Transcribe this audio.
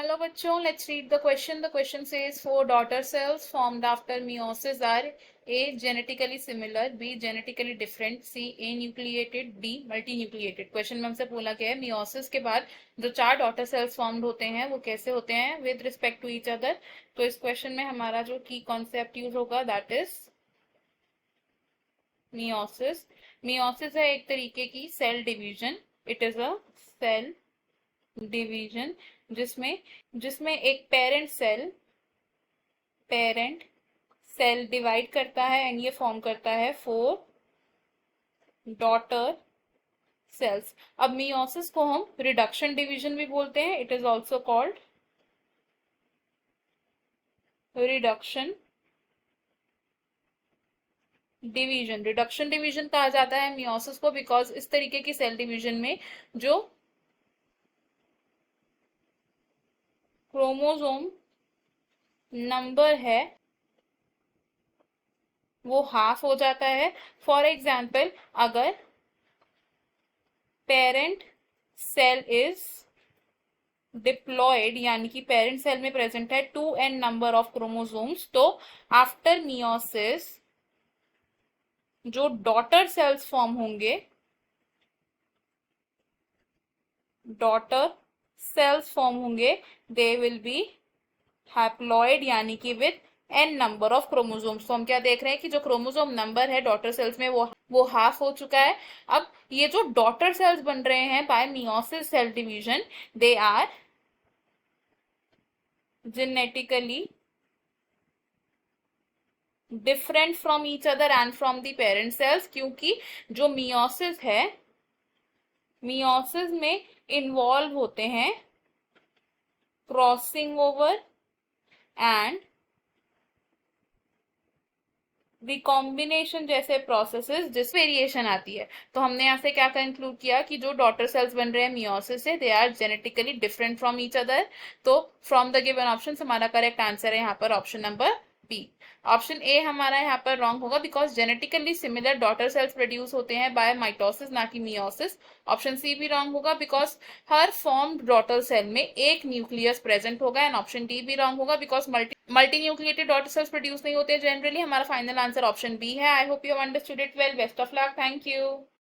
Hello bachon, let's read the question. The question says four daughter cells formed after meiosis are A. genetically similar, B. genetically different, C. anucleated, D. multinucleated. Question में हमसे बोला गया है meiosis के बाद जो चार daughter cells formed होते हैं वो कैसे होते हैं with respect to each other. तो इस क्वेश्चन में हमारा जो की कॉन्सेप्ट यूज होगा दैट इज meiosis. meiosis है एक तरीके की cell division. It is a cell division जिसमें जिसमें एक पेरेंट सेल डिवाइड करता है एंड ये फॉर्म करता है फोर डॉटर सेल्स. अब मियोसिस को हम रिडक्शन डिवीजन भी बोलते हैं. It is also called reduction division कहा जाता है मियोसिस को बिकॉज इस तरीके की सेल डिवीजन में जो क्रोमोसोम नंबर है वो हाफ हो जाता है. फॉर एग्जाम्पल अगर पेरेंट सेल इज डिप्लॉयड यानी कि पेरेंट सेल में प्रेजेंट है 2n नंबर ऑफ क्रोमोसोम्स, तो आफ्टर मियोसिस जो डॉटर सेल्स फॉर्म होंगे दे विल बी हैप्लॉइड यानी कि with n number of chromosomes. तो हम क्या देख रहे हैं कि जो क्रोमोसोम नंबर है डॉटर सेल्स में वो हाफ हो चुका है. अब ये जो डॉटर सेल्स बन रहे हैं by meiosis cell division they are genetically different from each other and from the parent cells, क्योंकि जो मियोसिस है मियोसिस में इन्वॉल्व होते हैं क्रॉसिंग ओवर एंड रिकॉम्बिनेशन जैसे प्रोसेसेस जिस वेरिएशन आती है. तो हमने यहाँ से क्या कंक्लूड किया कि जो डॉटर सेल्स बन रहे हैं मियोसिस से they are genetically different from each other. तो फ्रॉम द गिवन ऑप्शन हमारा करेक्ट आंसर है यहाँ पर option number B. Option A हमारा यहाँ पर रॉन्ग होगा because genetically similar daughter cells produce होते हैं बाय माइटोसिस ना कि मियोसिस. ऑप्शन सी भी रॉन्ग होगा बिकॉज हर फॉर्म्ड डॉटर सेल में एक न्यूक्लियस प्रेजेंट होगा. एंड ऑप्शन डी भी रॉन्ग होगा because multi nucleated daughter cells produce नहीं होते जनरली. हमारा फाइनल आंसर ऑप्शन बी है. I hope you understood it well. Best of luck. Thank you.